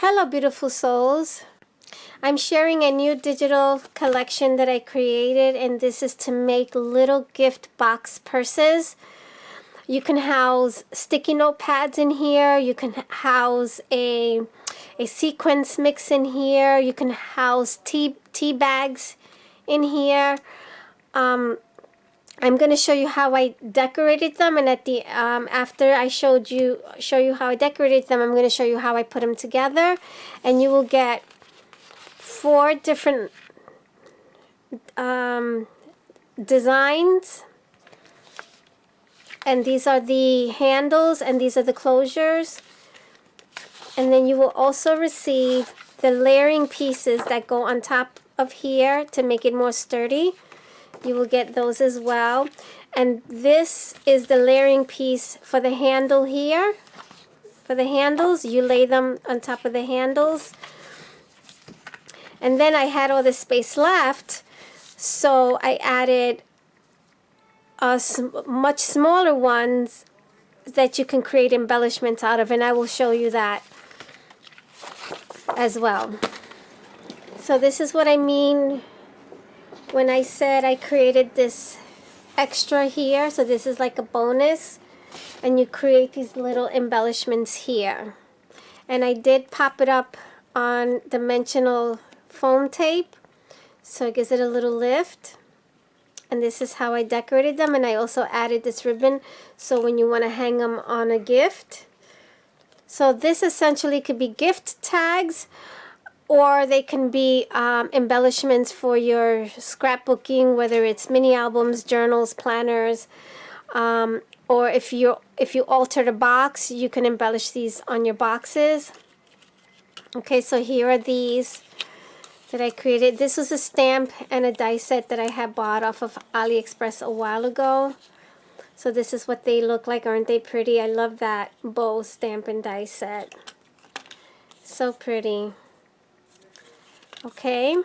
Hello beautiful souls. I'm sharing a new digital collection that I created, and this is to make little gift box purses. You can house sticky note pads in here. You can house a sequence mix in here. You can house tea bags in here. I'm going to show you how I decorated them, and at the after I show you how I decorated them, I'm going to show you how I put them together, and you will get 4 different designs, and these are the handles and these are the closures, and then you will also receive the layering pieces that go on top of here to make it more sturdy. You will get those as well. And this is the layering piece for the handle here. For the handles, you lay them on top of the handles. And then I had all this space left, so I added much smaller ones that you can create embellishments out of, and I will show you that as well. So this is what I mean when I said I created this extra here. So this is like a bonus, and you create these little embellishments here. And I did pop it up on dimensional foam tape, so it gives it a little lift. And this is how I decorated them, and I also added this ribbon so when you want to hang them on a gift. So this essentially could be gift tags, or they can be embellishments for your scrapbooking, whether it's mini albums, journals, planners, or if you alter the box, you can embellish these on your boxes. Okay, so here are these that I created. This was a stamp and a die set that I had bought off of AliExpress a while ago. So this is what they look like. Aren't they pretty? I love that bow stamp and die set. So pretty. Okay,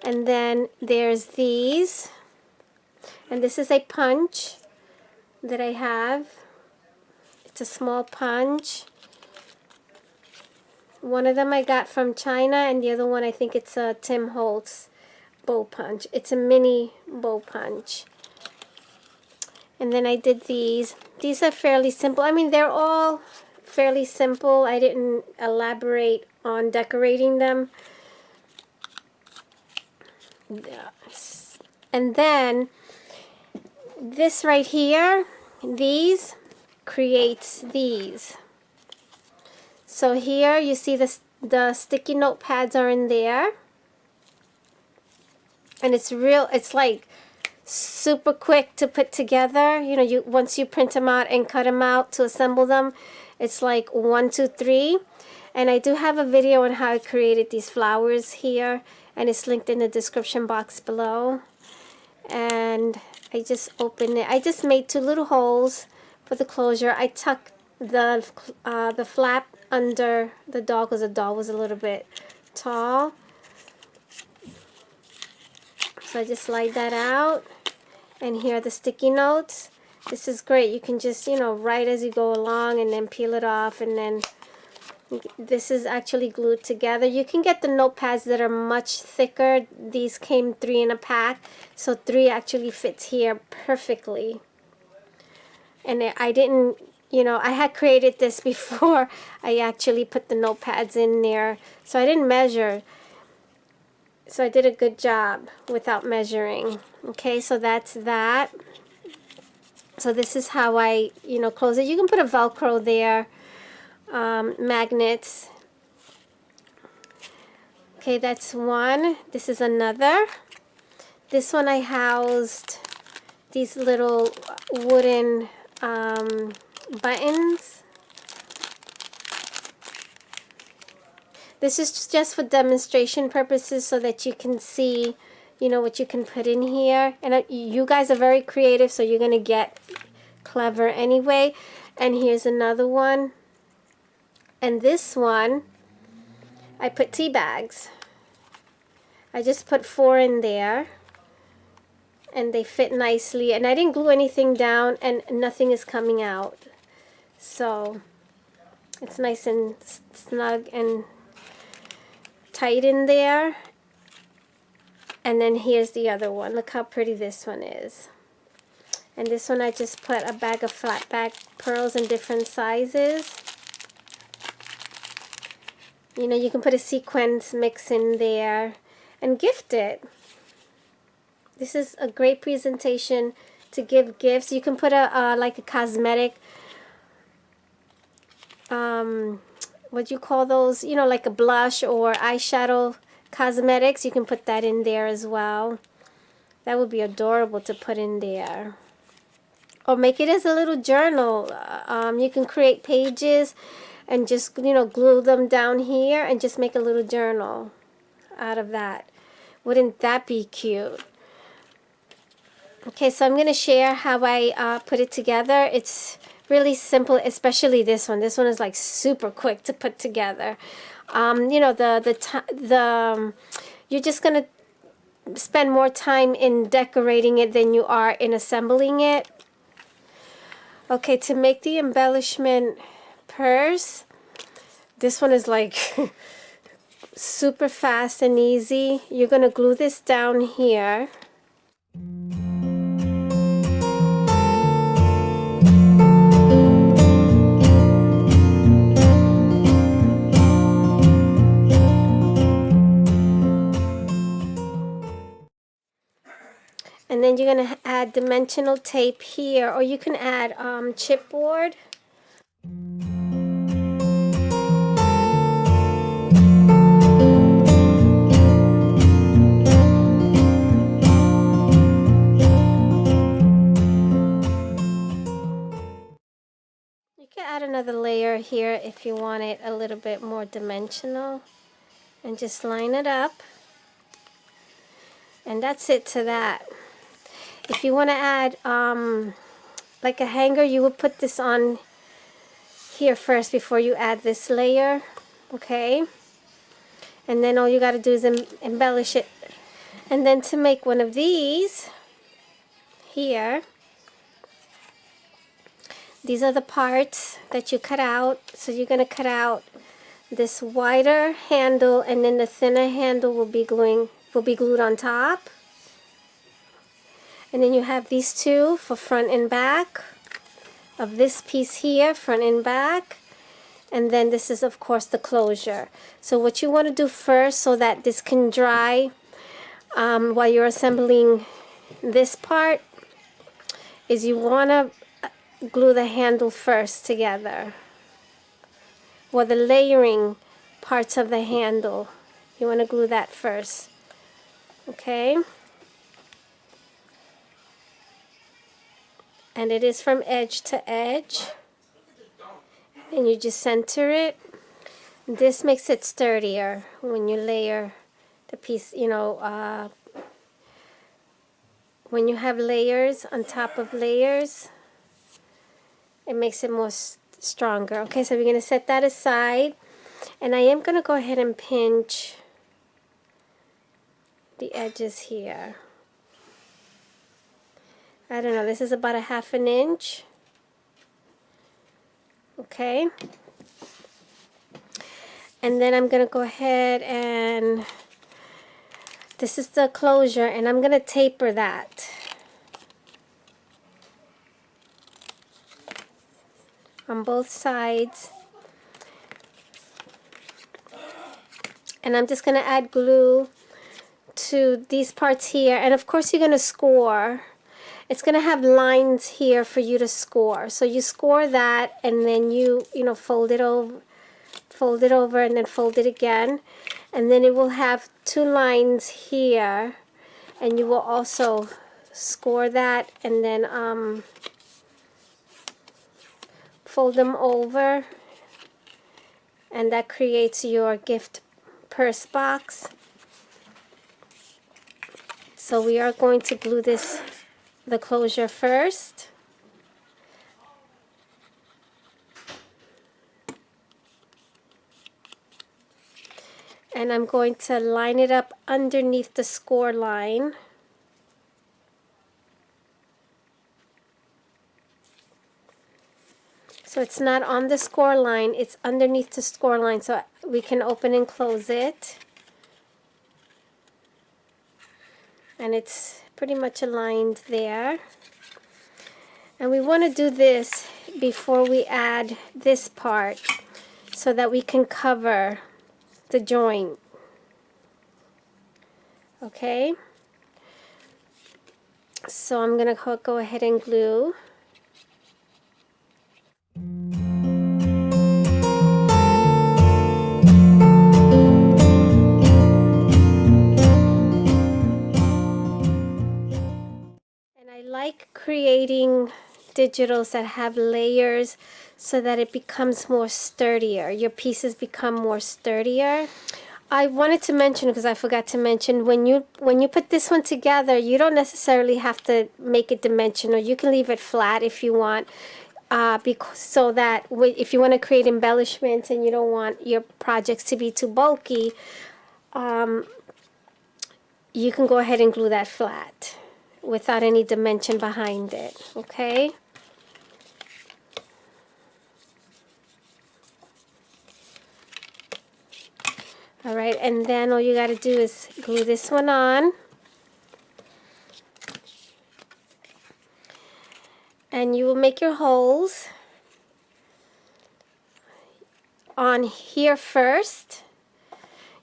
and then there's these, and this is a punch that I have. It's a small punch. One of them I got from China, and the other one I think it's a Tim Holtz bow punch. It's a mini bow punch. And then I did these. These are fairly simple. I mean, they're all fairly simple. I didn't elaborate on decorating them. And then this right here, these creates these. So here you see the sticky note pads are in there, and it's like super quick to put together. You know, once you print them out and cut them out to assemble them, it's like 1, 2, 3. And I do have a video on how I created these flowers here, and it's linked in the description box below. And I just opened it. I just made 2 little holes for the closure. I tucked the flap under the doll because the doll was a little bit tall. So I just slide that out. And here are the sticky notes. This is great. You can just, you know, write as you go along and then peel it off, and then this is actually glued together. You can get the notepads that are much thicker. These came 3 in a pack, so 3 actually fits here perfectly. And I didn't, you know, I had created this before I actually put the notepads in there, so I didn't measure. So I did a good job without measuring. Okay, so that's that. So this is how I, you know, close it. You can put a Velcro there. Magnets. Okay, that's one. This is another. This one I housed these little wooden buttons. This is just for demonstration purposes so that you can see, you know, what you can put in here. And you guys are very creative, so you're going to get clever anyway. And here's another one. And this one, I put tea bags. I just put 4 in there, and they fit nicely. And I didn't glue anything down, and nothing is coming out. So it's nice and snug and tight in there. And then here's the other one. Look how pretty this one is. And this one I just put a bag of flat back pearls in different sizes. You know, you can put a sequins mix in there and gift it. This is a great presentation to give gifts. You can put a like a cosmetic, what do you call those? You know, like a blush or eyeshadow cosmetics. You can put that in there as well. That would be adorable to put in there. Or make it as a little journal. You can create pages and just, you know, glue them down here and just make a little journal out of that. Wouldn't that be cute? Okay, so I'm going to share how I put it together. It's really simple, especially this one. This one is like super quick to put together. You know, you're just going to spend more time in decorating it than you are in assembling it. Okay, to make the embellishment purse, this one is like super fast and easy. You're going to glue this down here. And then you're going to add dimensional tape here, or you can add chipboard. You can add another layer here if you want it a little bit more dimensional. And just line it up. And that's it to that. If you want to add like a hanger, you would put this on here first before you add this layer. Okay? And then all you got to do is embellish it. And then to make one of these here, these are the parts that you cut out. So you're going to cut out this wider handle, and then the thinner handle will be glued on top. And then you have these two for front and back of this piece here, front and back. And then this is, of course, the closure. So what you want to do first, so that this can dry while you're assembling this part, is you want to glue the handle first together. Well, the layering parts of the handle, you want to glue that first. Okay? And it is from edge to edge. And you just center it. This makes it sturdier when you layer the piece, you know, when you have layers on top of layers, it makes it more stronger. Okay, so we're going to set that aside. And I am going to go ahead and pinch the edges here. I don't know, this is about a 1/2 inch. Okay. And then I'm going to go ahead and this is the closure, and I'm going to taper that on both sides. And I'm just going to add glue to these parts here, and of course you're going to score. It's going to have lines here for you to score. So you score that, and then you know, fold it over, and then fold it again. And then it will have 2 lines here, and you will also score that, and then fold them over, and that creates your gift purse box. So we are going to glue the closure first. And I'm going to line it up underneath the score line. So it's not on the score line, it's underneath the score line, so we can open and close it. and it's pretty much aligned there. And we want to do this before we add this part so that we can cover the joint. Okay, so I'm going to go ahead and glue. And I like creating digitals that have layers so that it becomes more sturdier. Your pieces become more sturdier. I wanted to mention, because I forgot to mention, when you put this one together, you don't necessarily have to make it dimensional. You can leave it flat if you want, so that if you want to create embellishments and you don't want your projects to be too bulky, you can go ahead and glue that flat without any dimension behind it. Okay. All right, and then all you got to do is glue this one on. And you will make your holes on here first.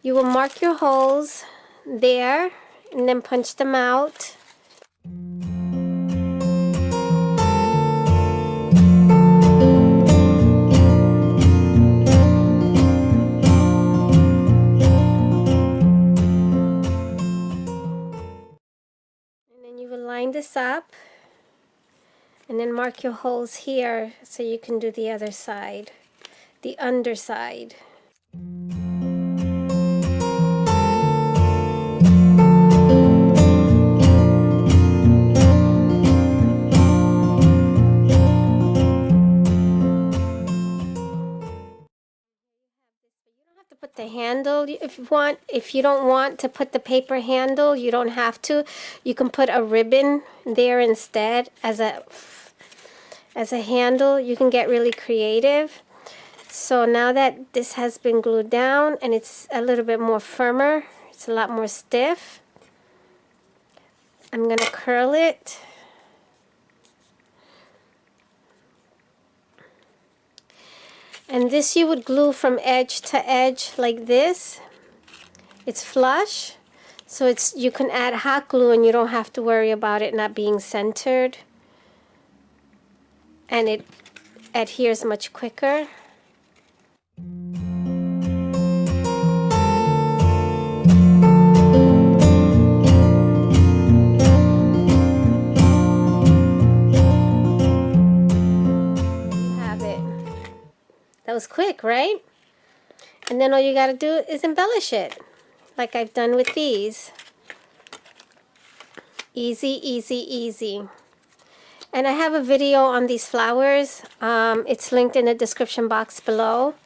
You will mark your holes there and then punch them out. Line this up and then mark your holes here so you can do the other side, the underside. To put the handle if you want. If you don't want to put the paper handle, you don't have to. You can put a ribbon there instead as a handle. You can get really creative. So now that this has been glued down and it's a little bit more firmer, it's a lot more stiff, I'm going to curl it. And this you would glue from edge to edge like this. It's flush, so you can add hot glue and you don't have to worry about it not being centered. And it adheres much quicker. That was quick, right? And then all you got to do is embellish it, like I've done with these. Easy, easy, easy. And I have a video on these flowers. It's linked in the description box below.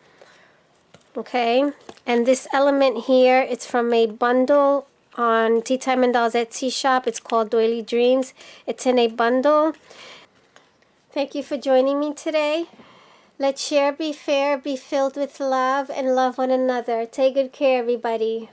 Okay, and this element here, it's from a bundle on Teatime and Dolls Etsy shop. It's called Doily Dreams. It's in a bundle. Thank you for joining me today. Let's share, be fair, be filled with love, and love one another. Take good care, everybody.